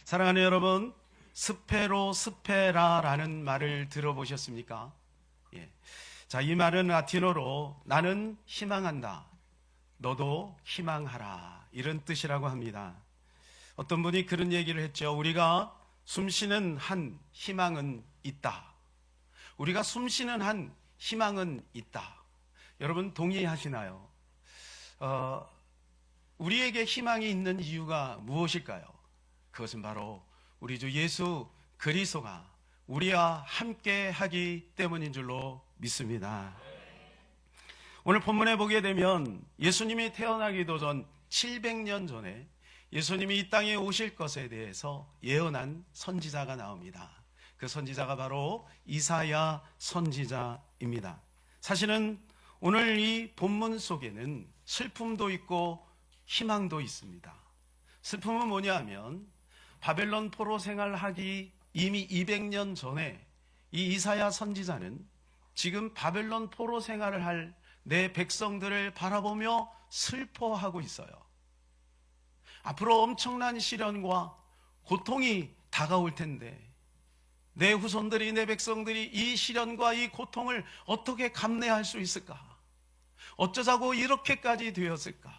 사랑하는 여러분, 스페로 스페라라는 말을 들어보셨습니까? 예. 자, 이 말은 라틴어로 나는 희망한다, 너도 희망하라, 이런 뜻이라고 합니다. 어떤 분이 그런 얘기를 했죠. 우리가 숨쉬는 한 희망은 있다. 우리가 숨쉬는 한 희망은 있다. 여러분 동의하시나요? 우리에게 희망이 있는 이유가 무엇일까요? 그것은 바로 우리 주 예수 그리스도가 우리와 함께 하기 때문인 줄로 믿습니다. 오늘 본문에 보게 되면 예수님이 태어나기도 전 700년 전에 예수님이 이 땅에 오실 것에 대해서 예언한 선지자가 나옵니다. 그 선지자가 바로 이사야 선지자입니다. 사실은 오늘 이 본문 속에는 슬픔도 있고 희망도 있습니다. 슬픔은 뭐냐 하면 바벨론 포로 생활하기 이미 200년 전에 이 이사야 선지자는 지금 바벨론 포로 생활을 할 내 백성들을 바라보며 슬퍼하고 있어요. 앞으로 엄청난 시련과 고통이 다가올 텐데 내 후손들이, 내 백성들이 이 시련과 이 고통을 어떻게 감내할 수 있을까? 어쩌자고 이렇게까지 되었을까?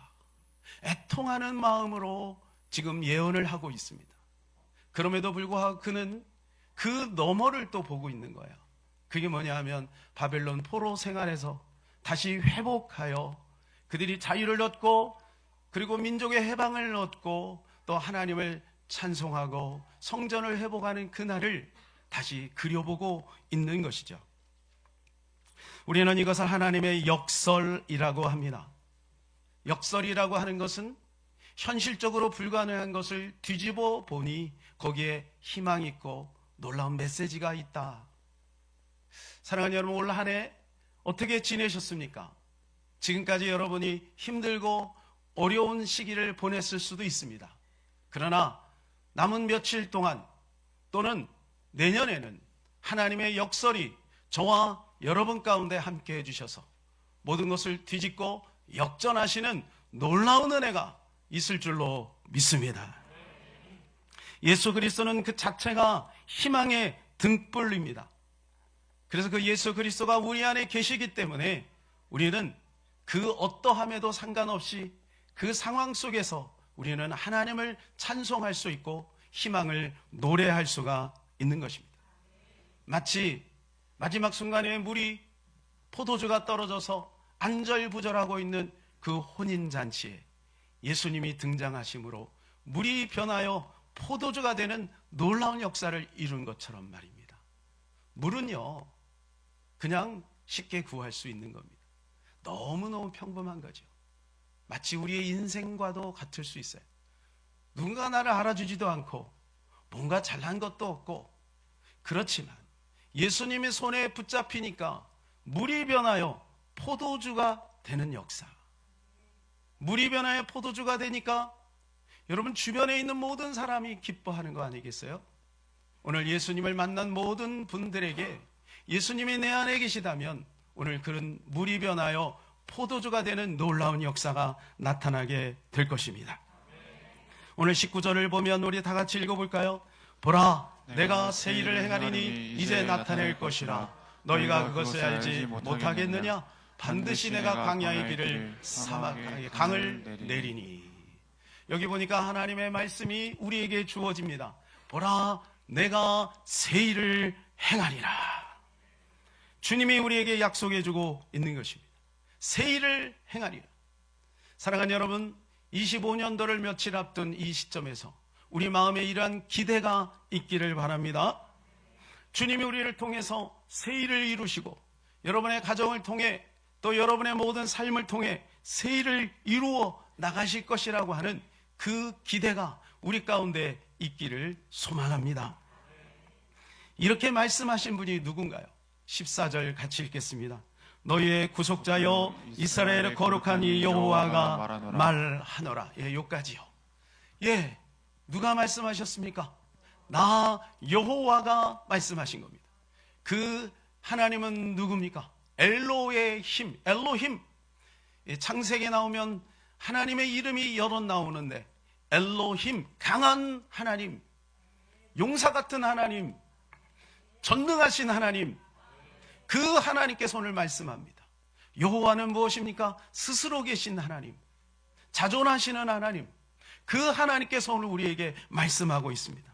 애통하는 마음으로 지금 예언을 하고 있습니다. 그럼에도 불구하고 그는 그 너머를 또 보고 있는 거예요. 그게 뭐냐 하면 바벨론 포로 생활에서 다시 회복하여 그들이 자유를 얻고 그리고 민족의 해방을 얻고 또 하나님을 찬송하고 성전을 회복하는 그날을 다시 그려보고 있는 것이죠. 우리는 이것을 하나님의 역설이라고 합니다. 역설이라고 하는 것은 현실적으로 불가능한 것을 뒤집어 보니 거기에 희망이 있고 놀라운 메시지가 있다. 사랑하는 여러분, 올 한 해 어떻게 지내셨습니까? 지금까지 여러분이 힘들고 어려운 시기를 보냈을 수도 있습니다. 그러나 남은 며칠 동안 또는 내년에는 하나님의 역설이 저와 여러분 가운데 함께 해주셔서 모든 것을 뒤집고 역전하시는 놀라운 은혜가 있을 줄로 믿습니다. 예수 그리스도는 그 자체가 희망의 등불입니다. 그래서 그 예수 그리스도가 우리 안에 계시기 때문에 우리는 그 어떠함에도 상관없이 그 상황 속에서 우리는 하나님을 찬송할 수 있고 희망을 노래할 수가 있는 것입니다. 마치 마지막 순간에 물이 포도주가 떨어져서 안절부절하고 있는 그 혼인잔치에 예수님이 등장하심으로 물이 변하여 포도주가 되는 놀라운 역사를 이룬 것처럼 말입니다. 물은요, 그냥 쉽게 구할 수 있는 겁니다. 너무너무 평범한 거죠. 마치 우리의 인생과도 같을 수 있어요. 누군가 나를 알아주지도 않고 뭔가 잘난 것도 없고 그렇지만 예수님의 손에 붙잡히니까 물이 변하여 포도주가 되는 역사. 물이 변하여 포도주가 되니까 여러분 주변에 있는 모든 사람이 기뻐하는 거 아니겠어요? 오늘 예수님을 만난 모든 분들에게 예수님이 내 안에 계시다면 오늘 그런 물이 변하여 포도주가 되는 놀라운 역사가 나타나게 될 것입니다. 오늘 19절을 보면 우리 다 같이 읽어볼까요? 보라, 내가 새 일을 행하리니 이제 나타낼 것이라. 너희가 그것을 알지 못하겠느냐? 반드시 내가 광야의 길을 사막의 강을 내리니. 여기 보니까 하나님의 말씀이 우리에게 주어집니다. 보라, 내가 새 일을 행하리라. 주님이 우리에게 약속해주고 있는 것입니다. 새 일을 행하리라. 사랑하는 여러분, 25년도를 며칠 앞둔 이 시점에서 우리 마음에 이러한 기대가 있기를 바랍니다. 주님이 우리를 통해서 새 일을 이루시고 여러분의 가정을 통해 또 여러분의 모든 삶을 통해 새 일을 이루어 나가실 것이라고 하는 그 기대가 우리 가운데 있기를 소망합니다. 이렇게 말씀하신 분이 누군가요? 14절 같이 읽겠습니다. 너희의 구속자여 이스라엘의 거룩한 이 여호와가 말하노라. 예, 요까지요. 예, 누가 말씀하셨습니까? 나 여호와가 말씀하신 겁니다. 그 하나님은 누굽니까? 엘로의 힘, 엘로힘. 창세기에 나오면 하나님의 이름이 여러 나오는데 엘로힘, 강한 하나님, 용사 같은 하나님, 전능하신 하나님, 그 하나님께서 오늘 말씀합니다. 여호와는 무엇입니까? 스스로 계신 하나님, 자존하시는 하나님, 그 하나님께서 오늘 우리에게 말씀하고 있습니다.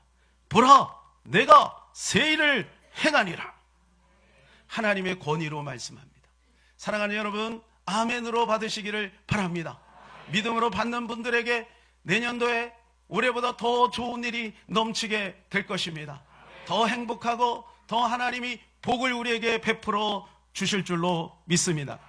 보라, 내가 새 일을 행하니라. 하나님의 권위로 말씀합니다. 사랑하는 여러분, 아멘으로 받으시기를 바랍니다. 믿음으로 받는 분들에게 내년도에 올해보다 더 좋은 일이 넘치게 될 것입니다. 더 행복하고 더 하나님이 복을 우리에게 베풀어 주실 줄로 믿습니다.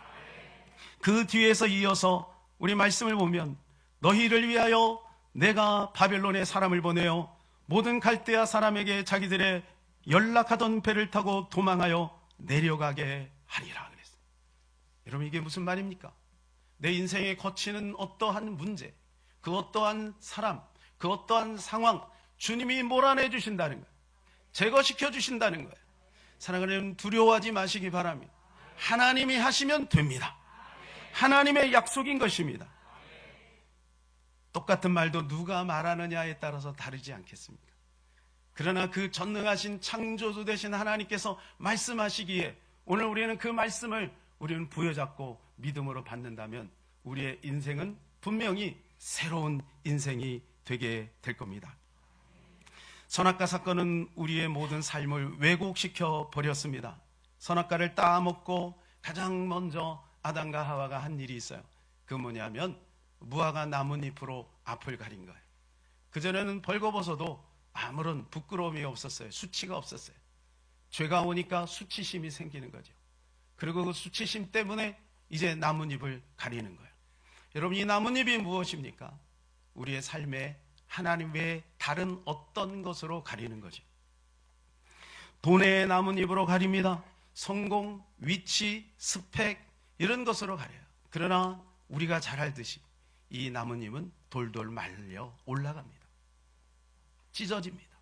그 뒤에서 이어서 우리 말씀을 보면 너희를 위하여 내가 바벨론에 사람을 보내어 모든 갈대아 사람에게 자기들의 연락하던 배를 타고 도망하여 내려가게 하리라 그랬어요. 여러분, 이게 무슨 말입니까? 내 인생에 거치는 어떠한 문제, 그 어떠한 사람, 그 어떠한 상황, 주님이 몰아내 주신다는 거예요. 제거시켜 주신다는 거예요. 사랑하는 여러분, 두려워하지 마시기 바랍니다. 하나님이 하시면 됩니다. 하나님의 약속인 것입니다. 똑같은 말도 누가 말하느냐에 따라서 다르지 않겠습니까? 그러나 그 전능하신 창조주 되신 하나님께서 말씀하시기에 오늘 우리는 그 말씀을 우리는 부여잡고 믿음으로 받는다면 우리의 인생은 분명히 새로운 인생이 되게 될 겁니다. 선악과 사건은 우리의 모든 삶을 왜곡시켜 버렸습니다. 선악과를 따먹고 가장 먼저 아담과 하와가 한 일이 있어요. 그 뭐냐면 무화과 나뭇잎으로 앞을 가린 거예요. 그전에는 벌거벗어도 아무런 부끄러움이 없었어요. 수치가 없었어요. 죄가 오니까 수치심이 생기는 거죠. 그리고 그 수치심 때문에 이제 나뭇잎을 가리는 거예요. 여러분, 이 나뭇잎이 무엇입니까? 우리의 삶에 하나님 외에 다른 어떤 것으로 가리는 거죠. 돈의 나뭇잎으로 가립니다. 성공, 위치, 스펙 이런 것으로 가려요. 그러나 우리가 잘 알듯이 이 나뭇잎은 돌돌 말려 올라갑니다. 찢어집니다.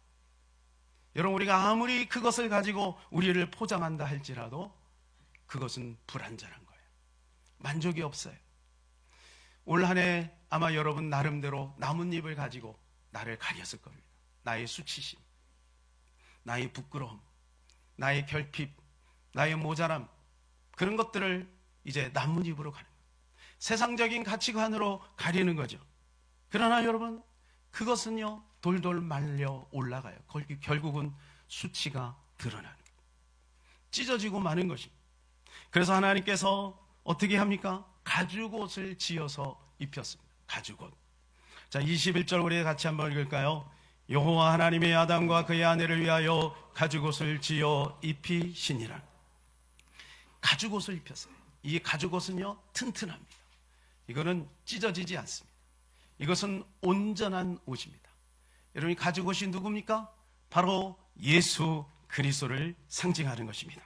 여러분, 우리가 아무리 그것을 가지고 우리를 포장한다 할지라도 그것은 불완전한 거예요. 만족이 없어요. 올 한 해 아마 여러분 나름대로 나뭇잎을 가지고 나를 가렸을 겁니다. 나의 수치심, 나의 부끄러움, 나의 결핍, 나의 모자람, 그런 것들을 이제 나뭇잎으로 가는 거예요. 세상적인 가치관으로 가리는 거죠. 그러나 여러분, 그것은요 돌돌 말려 올라가요. 결국은 수치가 드러나는 거예요. 찢어지고 마는 것입니다. 그래서 하나님께서 어떻게 합니까? 가죽옷을 지어서 입혔습니다. 가죽옷. 자, 21절 우리 같이 한번 읽을까요? 여호와 하나님의 아담과 그의 아내를 위하여 가죽옷을 지어 입히시니라. 가죽옷을 입혔어요. 이 가죽옷은요 튼튼합니다. 이거는 찢어지지 않습니다. 이것은 온전한 옷입니다. 여러분, 이 가죽옷이 누굽니까? 바로 예수 그리스도를 상징하는 것입니다.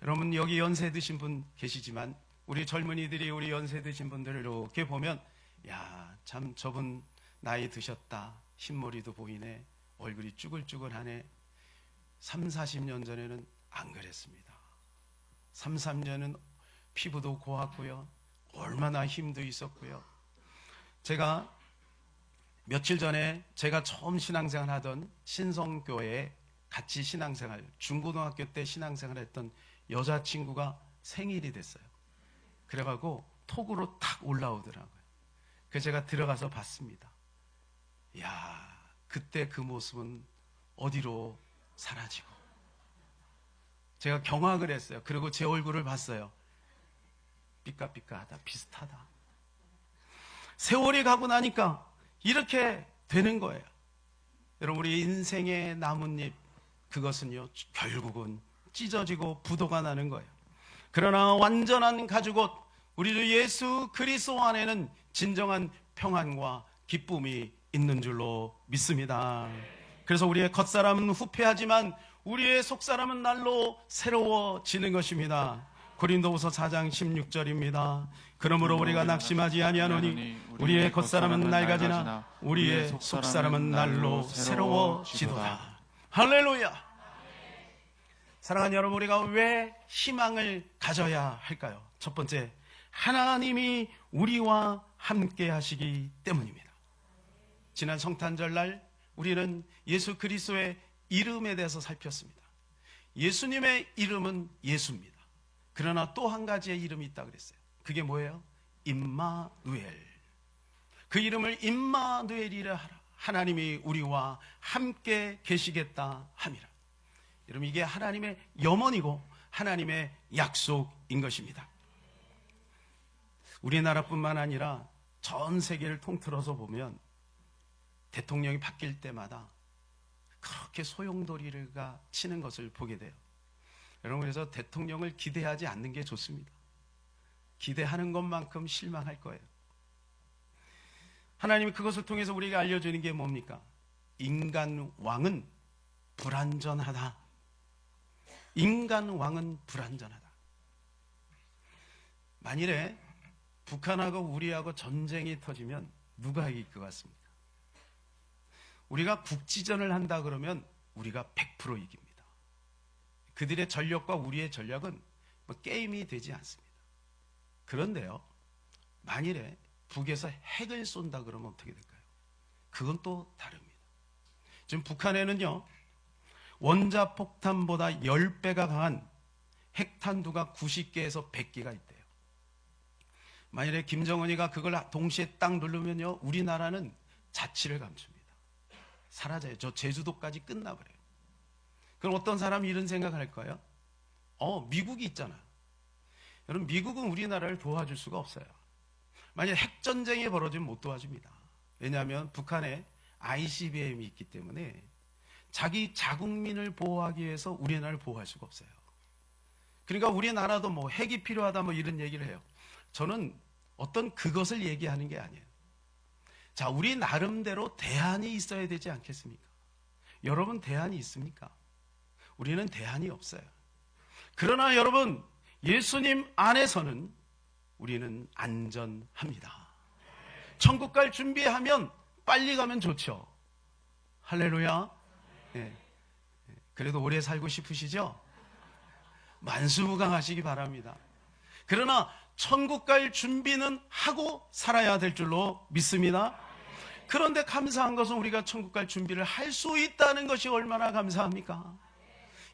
여러분, 여기 연세 드신 분 계시지만 우리 젊은이들이 우리 연세 드신 분들을 이렇게 보면 야, 참 저분 나이 드셨다. 흰머리도 보이네. 얼굴이 쭈글쭈글하네. 3, 40년 전에는 안 그랬습니다. 3, 4년은 피부도 고왔고요. 얼마나 힘도 있었고요. 제가 며칠 전에 제가 처음 신앙생활 하던 신성교회에 같이 신앙생활, 중고등학교 때 신앙생활 했던 여자친구가 생일이 됐어요. 그래가지고 톡으로 탁 올라오더라고요. 그래서 제가 들어가서 봤습니다. 이야, 그때 그 모습은 어디로 사라지고. 제가 경악을 했어요. 그리고 제 얼굴을 봤어요. 삐까삐까하다, 비슷하다. 세월이 가고 나니까 이렇게 되는 거예요. 여러분, 우리 인생의 나뭇잎, 그것은요 결국은 찢어지고 부도가 나는 거예요. 그러나 완전한 가죽옷, 우리 주 예수 그리스도 안에는 진정한 평안과 기쁨이 있는 줄로 믿습니다. 그래서 우리의 겉사람은 후패하지만 우리의 속사람은 날로 새로워지는 것입니다. 고린도후서 4장 16절입니다. 그러므로 우리가 낙심하지 아니하노니 우리의 겉사람은 낡아지나 우리의 속사람은 날로 새로워지도다. 할렐루야. 사랑하는 여러분, 우리가 왜 희망을 가져야 할까요? 첫 번째, 하나님이 우리와 함께 하시기 때문입니다. 지난 성탄절날 우리는 예수 그리스도의 이름에 대해서 살폈습니다. 예수님의 이름은 예수입니다. 그러나 또 한 가지의 이름이 있다고 그랬어요. 그게 뭐예요? 임마누엘. 그 이름을 임마누엘이라 하라. 하나님이 우리와 함께 계시겠다 함이라. 여러분, 이게 하나님의 염원이고 하나님의 약속인 것입니다. 우리나라뿐만 아니라 전 세계를 통틀어서 보면 대통령이 바뀔 때마다 그렇게 소용돌이가 치는 것을 보게 돼요. 여러분, 그래서 대통령을 기대하지 않는 게 좋습니다. 기대하는 것만큼 실망할 거예요. 하나님이 그것을 통해서 우리에게 알려주는 게 뭡니까? 인간 왕은 불완전하다. 인간 왕은 불완전하다. 만일에 북한하고 우리하고 전쟁이 터지면 누가 이길 것 같습니까? 우리가 국지전을 한다 그러면 우리가 100% 이깁니다. 그들의 전력과 우리의 전략은 뭐 게임이 되지 않습니다. 그런데요, 만일에 북에서 핵을 쏜다 그러면 어떻게 될까요? 그건 또 다릅니다. 지금 북한에는요, 원자폭탄보다 10배가 강한 핵탄두가 90개에서 100개가 있대요. 만일에 김정은이가 그걸 동시에 딱 누르면요, 우리나라는 자취를 감춥니다. 사라져요. 저 제주도까지 끝나버려요. 그럼 어떤 사람이 이런 생각을 할 거예요? 미국이 있잖아. 여러분, 미국은 우리나라를 도와줄 수가 없어요. 만약에 핵전쟁이 벌어지면 못 도와줍니다. 왜냐하면 북한에 ICBM이 있기 때문에 자기 자국민을 보호하기 위해서 우리나라를 보호할 수가 없어요. 그러니까 우리나라도 뭐 핵이 필요하다 뭐 이런 얘기를 해요. 저는 어떤 그것을 얘기하는 게 아니에요. 자, 우리 나름대로 대안이 있어야 되지 않겠습니까? 여러분, 대안이 있습니까? 우리는 대안이 없어요. 그러나 여러분, 예수님 안에서는 우리는 안전합니다. 천국 갈 준비하면 빨리 가면 좋죠. 할렐루야. 네. 그래도 오래 살고 싶으시죠? 만수무강하시기 바랍니다. 그러나 천국 갈 준비는 하고 살아야 될 줄로 믿습니다. 그런데 감사한 것은 우리가 천국 갈 준비를 할 수 있다는 것이 얼마나 감사합니까?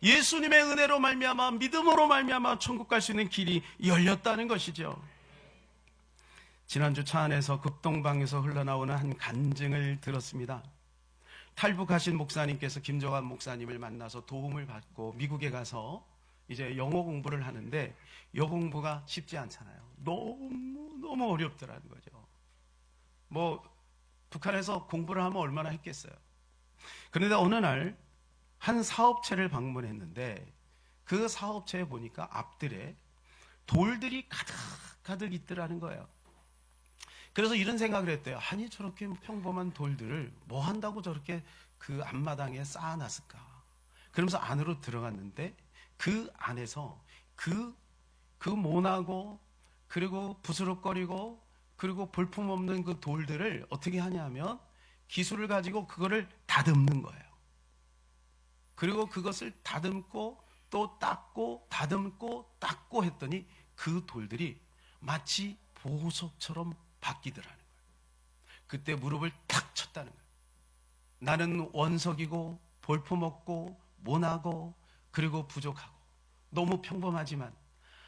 예수님의 은혜로 말미암아, 믿음으로 말미암아 천국 갈 수 있는 길이 열렸다는 것이죠. 지난주 차 안에서 극동방에서 흘러나오는 한 간증을 들었습니다. 탈북하신 목사님께서 김정환 목사님을 만나서 도움을 받고 미국에 가서 이제 영어 공부를 하는데 영어 공부가 쉽지 않잖아요. 너무 어렵더라는 거죠. 뭐 북한에서 공부를 하면 얼마나 했겠어요. 그런데 어느 날 한 사업체를 방문했는데 그 사업체에 보니까 앞들에 돌들이 가득 있더라는 거예요. 그래서 이런 생각을 했대요. 아니, 저렇게 평범한 돌들을 뭐 한다고 저렇게 그 앞마당에 쌓아놨을까. 그러면서 안으로 들어갔는데 그 안에서 그 모나고 그리고 부스럭거리고 그리고 볼품없는 그 돌들을 어떻게 하냐면 기술을 가지고 그거를 다듬는 거예요. 그리고 그것을 다듬고 또 닦고 다듬고 닦고 했더니 그 돌들이 마치 보석처럼 바뀌더라는 거예요. 그때 무릎을 탁 쳤다는 거예요. 나는 원석이고 볼품없고 모나고 그리고 부족하고 너무 평범하지만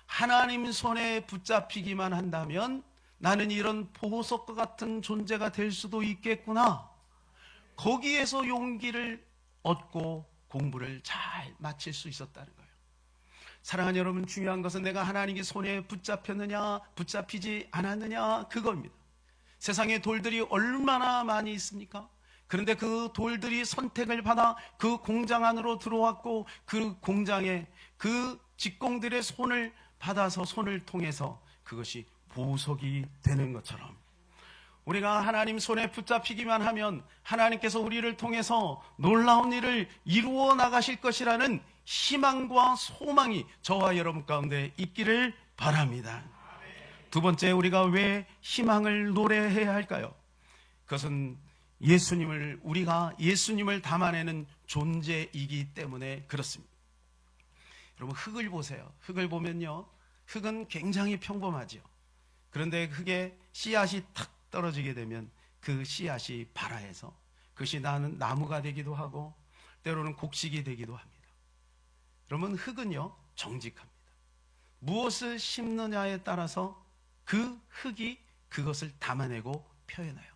하나님 손에 붙잡히기만 한다면 나는 이런 보석과 같은 존재가 될 수도 있겠구나. 거기에서 용기를 얻고 공부를 잘 마칠 수 있었다는 거예요. 사랑하는 여러분, 중요한 것은 내가 하나님의 손에 붙잡혔느냐 붙잡히지 않았느냐 그겁니다. 세상에 돌들이 얼마나 많이 있습니까? 그런데 그 돌들이 선택을 받아 그 공장 안으로 들어왔고 그 공장에 그 직공들의 손을 받아서 손을 통해서 그것이 보석이 되는 것처럼 우리가 하나님 손에 붙잡히기만 하면 하나님께서 우리를 통해서 놀라운 일을 이루어 나가실 것이라는 희망과 소망이 저와 여러분 가운데 있기를 바랍니다. 두 번째, 우리가 왜 희망을 노래해야 할까요? 그것은 우리가 예수님을 담아내는 존재이기 때문에 그렇습니다. 여러분, 흙을 보세요. 흙을 보면요, 흙은 굉장히 평범하죠. 그런데 흙에 씨앗이 탁 떨어지게 되면 그 씨앗이 발아해서 그것이 나는 나무가 되기도 하고 때로는 곡식이 되기도 합니다. 그러면 흙은요 정직합니다. 무엇을 심느냐에 따라서 그 흙이 그것을 담아내고 표현해요.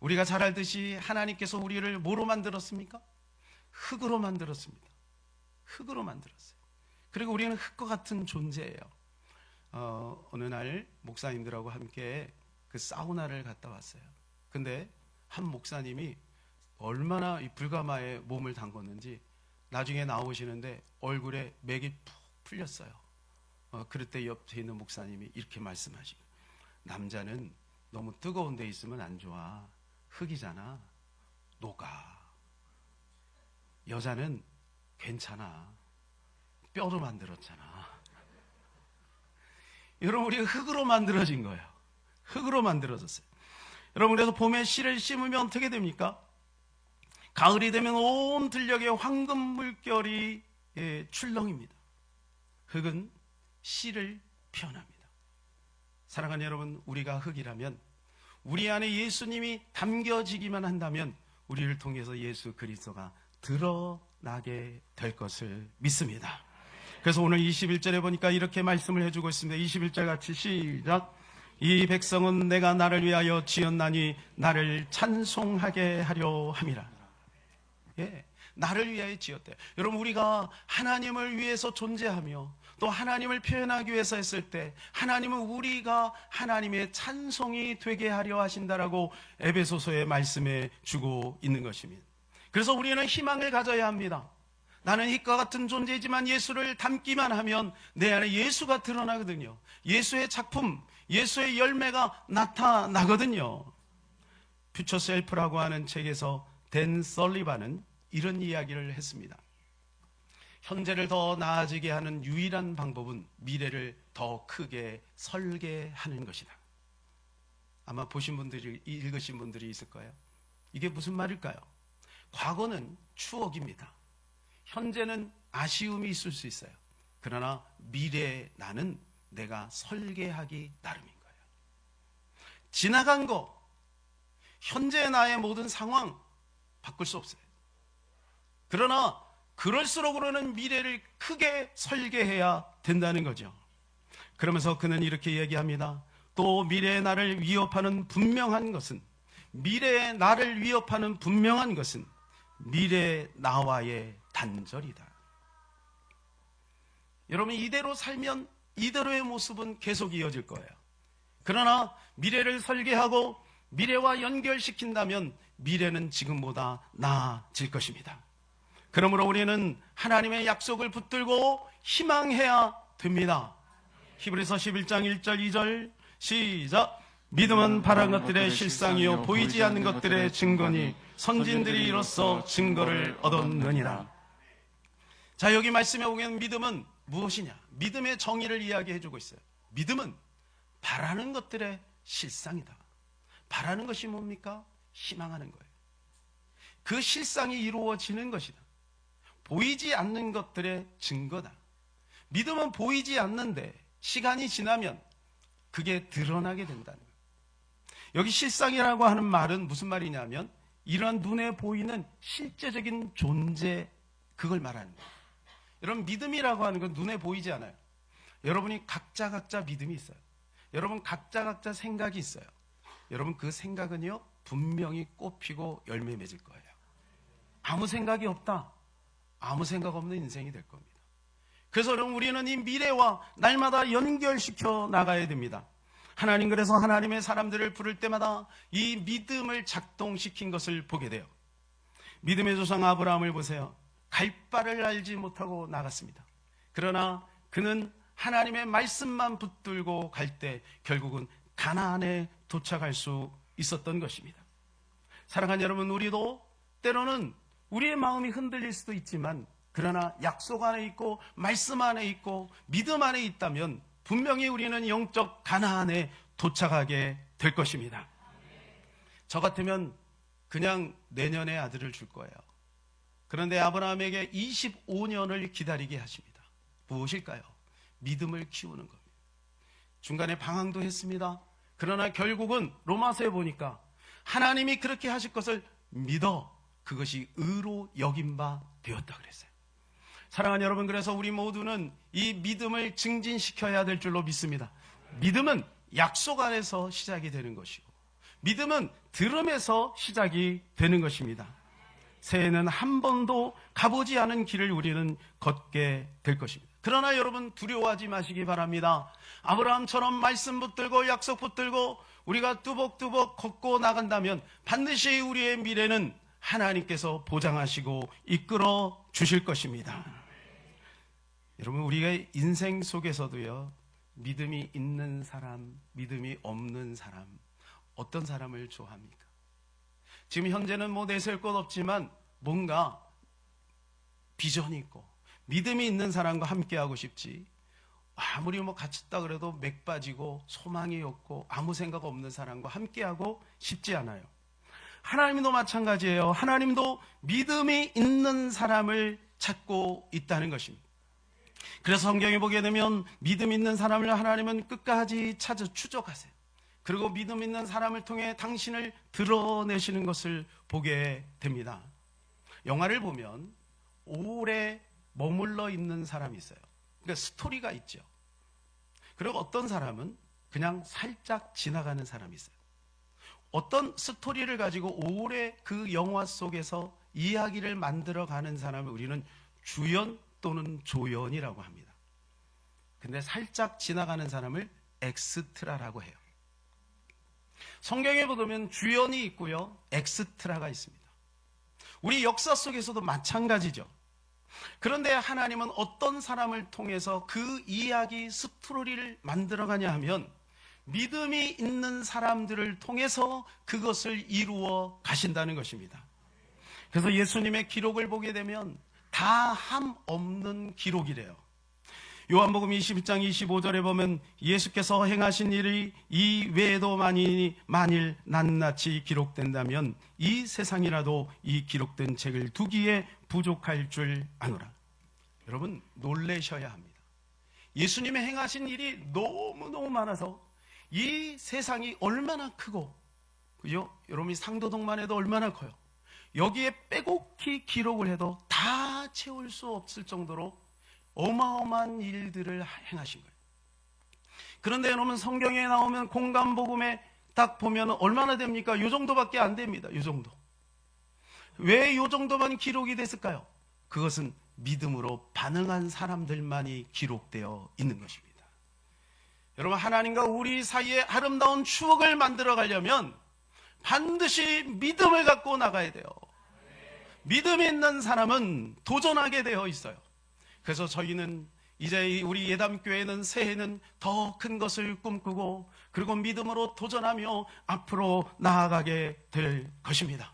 우리가 잘 알듯이 하나님께서 우리를 뭐로 만들었습니까? 흙으로 만들었습니다. 흙으로 만들었어요. 그리고 우리는 흙과 같은 존재예요. 어느 날 목사님들하고 함께 그 사우나를 갔다 왔어요. 근데 한 목사님이 얼마나 이 불가마에 몸을 담궜는지 나중에 나오시는데 얼굴에 맥이 푹 풀렸어요. 그럴 때 옆에 있는 목사님이 이렇게 말씀하시고, 남자는 너무 뜨거운 데 있으면 안 좋아. 흙이잖아. 녹아. 여자는 괜찮아. 뼈로 만들었잖아. 여러분, 우리가 흙으로 만들어진 거예요. 흙으로 만들어졌어요. 여러분, 그래서 봄에 씨를 심으면 어떻게 됩니까? 가을이 되면 온 들녘에 황금 물결이 출렁입니다. 흙은 씨를 표현합니다. 사랑하는 여러분, 우리가 흙이라면 우리 안에 예수님이 담겨지기만 한다면 우리를 통해서 예수 그리스도가 드러나게 될 것을 믿습니다. 그래서 오늘 21절에 보니까 이렇게 말씀을 해주고 있습니다. 21절 같이 시작. 이 백성은 내가 나를 위하여 지었나니 나를 찬송하게 하려 함이라. 예, 나를 위하여 지었대요. 여러분, 우리가 하나님을 위해서 존재하며 또 하나님을 표현하기 위해서 했을 때 하나님은 우리가 하나님의 찬송이 되게 하려 하신다라고 에베소서의 말씀해 주고 있는 것입니다. 그래서 우리는 희망을 가져야 합니다. 나는 흙과 같은 존재이지만 예수를 닮기만 하면 내 안에 예수가 드러나거든요. 예수의 작품, 예수의 열매가 나타나거든요. 퓨처 셀프라고 하는 책에서 댄 설리반은 이런 이야기를 했습니다. 현재를 더 나아지게 하는 유일한 방법은 미래를 더 크게 설계하는 것이다. 아마 보신 분들이, 읽으신 분들이 있을 거예요. 이게 무슨 말일까요? 과거는 추억입니다. 현재는 아쉬움이 있을 수 있어요. 그러나 미래의 나는 내가 설계하기 나름인 거예요. 지나간 거, 현재 나의 모든 상황 바꿀 수 없어요. 그러나 그럴수록 우리는 미래를 크게 설계해야 된다는 거죠. 그러면서 그는 이렇게 얘기합니다. 또 미래의 나를 위협하는 분명한 것은, 미래의 나를 위협하는 분명한 것은 미래의 나와의 단절이다. 여러분, 이대로 살면 이대로의 모습은 계속 이어질 거예요. 그러나 미래를 설계하고 미래와 연결시킨다면 미래는 지금보다 나아질 것입니다. 그러므로 우리는 하나님의 약속을 붙들고 희망해야 됩니다. 히브리서 11장 1절 2절 시작. 믿음은 바라는 것들의 실상이요 보이지 않는 것들의 증거니 선진들이 이로써 증거를 얻었느니라. 자, 여기 말씀에 보면 믿음은 무엇이냐? 믿음의 정의를 이야기해주고 있어요. 믿음은 바라는 것들의 실상이다. 바라는 것이 뭡니까? 희망하는 거예요. 그 실상이 이루어지는 것이다. 보이지 않는 것들의 증거다. 믿음은 보이지 않는데 시간이 지나면 그게 드러나게 된다는 거예요. 여기 실상이라고 하는 말은 무슨 말이냐면 이러한 눈에 보이는 실제적인 존재, 그걸 말하는 거예요. 여러분, 믿음이라고 하는 건 눈에 보이지 않아요. 여러분이 각자 믿음이 있어요. 여러분 각자 생각이 있어요. 여러분 그 생각은요 분명히 꽃피고 열매 맺을 거예요. 아무 생각이 없다, 아무 생각 없는 인생이 될 겁니다. 그래서 여러분, 우리는 이 미래와 날마다 연결시켜 나가야 됩니다. 하나님, 그래서 하나님의 사람들을 부를 때마다 이 믿음을 작동시킨 것을 보게 돼요. 믿음의 조상 아브라함을 보세요. 갈 바를 알지 못하고 나갔습니다. 그러나 그는 하나님의 말씀만 붙들고 갈 때 결국은 가나안에 도착할 수 있었던 것입니다. 사랑하는 여러분, 우리도 때로는 우리의 마음이 흔들릴 수도 있지만 그러나 약속 안에 있고 말씀 안에 있고 믿음 안에 있다면 분명히 우리는 영적 가나안에 도착하게 될 것입니다. 저 같으면 그냥 내년에 아들을 줄 거예요. 그런데 아브라함에게 25년을 기다리게 하십니다. 무엇일까요? 믿음을 키우는 겁니다. 중간에 방황도 했습니다. 그러나 결국은 로마서에 보니까 하나님이 그렇게 하실 것을 믿어 그것이 의로 여긴 바 되었다 그랬어요. 사랑하는 여러분, 그래서 우리 모두는 이 믿음을 증진시켜야 될 줄로 믿습니다. 믿음은 약속 안에서 시작이 되는 것이고, 믿음은 들음에서 시작이 되는 것입니다. 새해는 한 번도 가보지 않은 길을 우리는 걷게 될 것입니다. 그러나 여러분, 두려워하지 마시기 바랍니다. 아브라함처럼 말씀 붙들고 약속 붙들고 우리가 뚜벅뚜벅 걷고 나간다면 반드시 우리의 미래는 하나님께서 보장하시고 이끌어 주실 것입니다. 여러분, 우리가 인생 속에서도요, 믿음이 있는 사람, 믿음이 없는 사람, 어떤 사람을 좋아합니까? 지금 현재는 뭐 내세울 것 없지만 뭔가 비전이 있고 믿음이 있는 사람과 함께하고 싶지, 아무리 뭐 갇혔다 그래도 맥 빠지고 소망이 없고 아무 생각 없는 사람과 함께하고 싶지 않아요. 하나님도 마찬가지예요. 하나님도 믿음이 있는 사람을 찾고 있다는 것입니다. 그래서 성경에 보게 되면 믿음 있는 사람을 하나님은 끝까지 찾아 추적하세요. 그리고 믿음 있는 사람을 통해 당신을 드러내시는 것을 보게 됩니다. 영화를 보면 오래 머물러 있는 사람이 있어요. 그러니까 스토리가 있죠. 그리고 어떤 사람은 그냥 살짝 지나가는 사람이 있어요. 어떤 스토리를 가지고 오래 그 영화 속에서 이야기를 만들어가는 사람을 우리는 주연 또는 조연이라고 합니다. 근데 살짝 지나가는 사람을 엑스트라라고 해요. 성경에 보면 주연이 있고요, 엑스트라가 있습니다. 우리 역사 속에서도 마찬가지죠. 그런데 하나님은 어떤 사람을 통해서 그 이야기 스토리를 만들어가냐 하면 믿음이 있는 사람들을 통해서 그것을 이루어 가신다는 것입니다. 그래서 예수님의 기록을 보게 되면 다 함 없는 기록이래요. 요한복음 21장 25절에 보면 예수께서 행하신 일이 이 외에도 만일 낱낱이 기록된다면 이 세상이라도 이 기록된 책을 두기에 부족할 줄 아노라. 여러분, 놀라셔야 합니다. 예수님의 행하신 일이 너무너무 많아서 이 세상이 얼마나 크고, 그죠? 여러분이 상도동만 해도 얼마나 커요. 여기에 빼곡히 기록을 해도 다 채울 수 없을 정도로 어마어마한 일들을 행하신 거예요. 그런데 여러분, 성경에 나오면 공간복음에 딱 보면 얼마나 됩니까? 요 정도밖에 안 됩니다. 요 정도. 왜 요 정도만 기록이 됐을까요? 그것은 믿음으로 반응한 사람들만이 기록되어 있는 것입니다. 여러분, 하나님과 우리 사이에 아름다운 추억을 만들어 가려면 반드시 믿음을 갖고 나가야 돼요. 믿음이 있는 사람은 도전하게 되어 있어요. 그래서 저희는 이제 우리 예담교회는 새해는 더 큰 것을 꿈꾸고 그리고 믿음으로 도전하며 앞으로 나아가게 될 것입니다.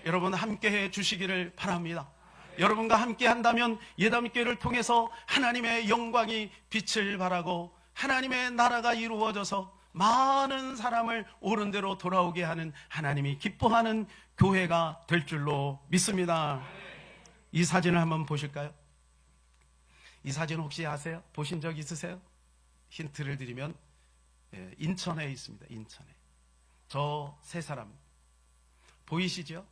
여러분, 함께해 주시기를 바랍니다. 여러분과 함께 한다면 예담교회를 통해서 하나님의 영광이 빛을 발하고 하나님의 나라가 이루어져서 많은 사람을 옳은 대로 돌아오게 하는 하나님이 기뻐하는 교회가 될 줄로 믿습니다. 이 사진을 한번 보실까요? 이 사진 혹시 아세요? 보신 적 있으세요? 힌트를 드리면 인천에 있습니다. 인천에. 저 세 사람 보이시죠?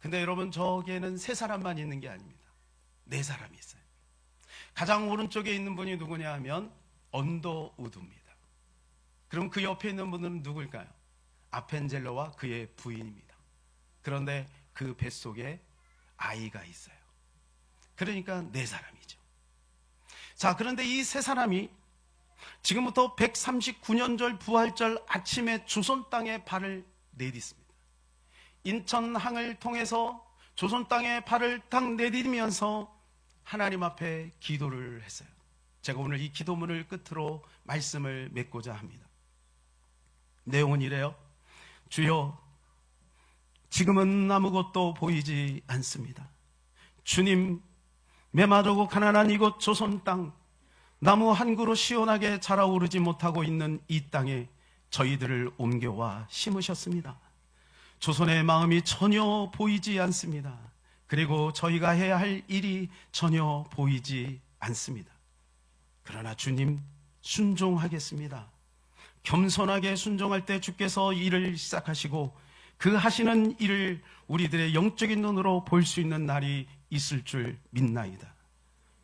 근데 여러분, 저기에는 세 사람만 있는 게 아닙니다. 네 사람이 있어요. 가장 오른쪽에 있는 분이 누구냐 하면 언더우드입니다. 그럼 그 옆에 있는 분은 누굴까요? 아펜젤러와 그의 부인입니다. 그런데 그 뱃속에 아이가 있어요. 그러니까 네 사람이죠. 자, 그런데 이 세 사람이 지금부터 139년절 부활절 아침에 조선 땅에 발을 내딛습니다. 인천항을 통해서 조선 땅에 발을 딱 내딛으면서 하나님 앞에 기도를 했어요. 제가 오늘 이 기도문을 끝으로 말씀을 맺고자 합니다. 내용은 이래요. 주여, 지금은 아무것도 보이지 않습니다. 주님, 메마르고 가난한 이곳 조선 땅, 나무 한 그루 시원하게 자라오르지 못하고 있는 이 땅에 저희들을 옮겨와 심으셨습니다. 조선의 마음이 전혀 보이지 않습니다. 그리고 저희가 해야 할 일이 전혀 보이지 않습니다. 그러나 주님, 순종하겠습니다. 겸손하게 순종할 때 주께서 일을 시작하시고 그 하시는 일을 우리들의 영적인 눈으로 볼 수 있는 날이 있을 줄 믿나이다.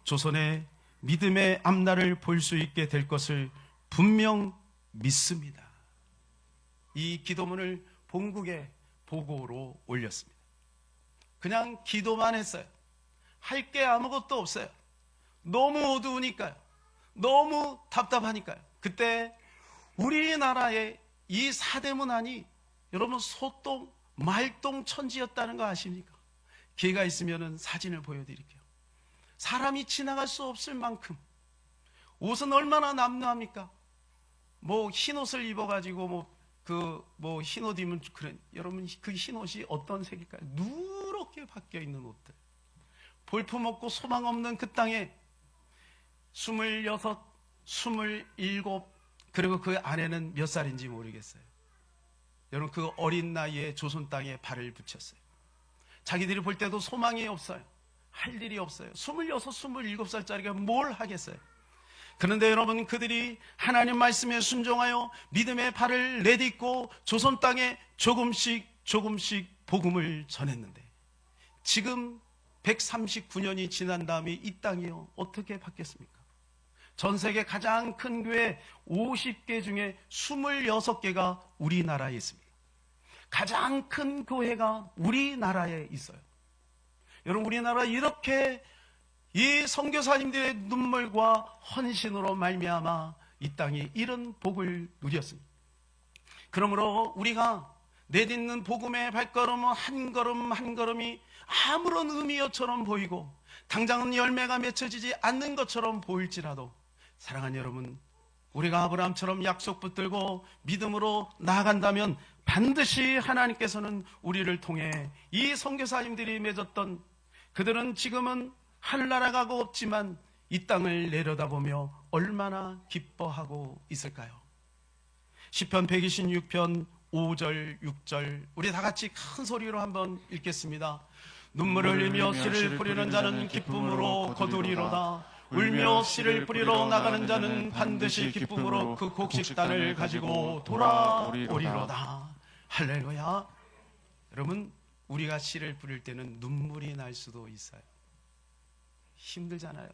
조선의 믿음의 앞날을 볼 수 있게 될 것을 분명 믿습니다. 이 기도문을 본국에 보고로 올렸습니다. 그냥 기도만 했어요. 할 게 아무것도 없어요. 너무 어두우니까요. 너무 답답하니까요. 그때 우리나라의 이 사대문안이 여러분 소똥, 말똥 천지였다는 거 아십니까? 기회가 있으면 사진을 보여드릴게요. 사람이 지나갈 수 없을 만큼 옷은 얼마나 남루합니까? 뭐 흰옷을 입어가지고 흰옷 입으면 그래. 여러분 그 흰옷이 어떤 색일까요? 누렇게 바뀌어 있는 옷들. 볼품없고 소망 없는 그 땅에 26, 27 그리고 그 아내는 몇 살인지 모르겠어요. 여러분 그 어린 나이에 조선 땅에 발을 붙였어요. 자기들이 볼 때도 소망이 없어요. 할 일이 없어요. 26, 27살짜리가 뭘 하겠어요. 그런데 여러분 그들이 하나님 말씀에 순종하여 믿음의 발을 내딛고 조선 땅에 조금씩 복음을 전했는데 지금 139년이 지난 다음에 이 땅이요 어떻게 바뀌었습니까? 전 세계 가장 큰 교회 50개 중에 26개가 우리나라에 있습니다. 가장 큰 교회가 우리나라에 있어요. 여러분 우리나라 이렇게 이 선교사님들의 눈물과 헌신으로 말미암아 이 땅이 이런 복을 누렸습니다. 그러므로 우리가 내딛는 복음의 발걸음은 한 걸음 한 걸음이 아무런 의미여처럼 보이고 당장은 열매가 맺혀지지 않는 것처럼 보일지라도 사랑하는 여러분, 우리가 아브라함처럼 약속 붙들고 믿음으로 나아간다면 반드시 하나님께서는 우리를 통해 이 선교사님들이 맺었던 그들은 지금은 하늘나라가 없지만 이 땅을 내려다보며 얼마나 기뻐하고 있을까요? 시편 126편 5절 6절 우리 다 같이 큰 소리로 한번 읽겠습니다. 눈물을 흘리며 씨를 뿌리는 자는 기쁨으로 거두리로다. 울며 씨를 뿌리러 나가는 자는 반드시 기쁨으로 그 곡식단을 가지고 돌아오리로다. 할렐루야. 여러분 우리가 씨를 뿌릴 때는 눈물이 날 수도 있어요. 힘들잖아요.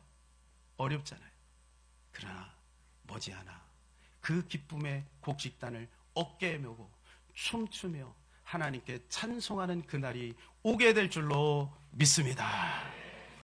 어렵잖아요. 그러나 머지않아 그 기쁨의 곡식단을 어깨에 메고 춤추며 하나님께 찬송하는 그날이 오게 될 줄로 믿습니다.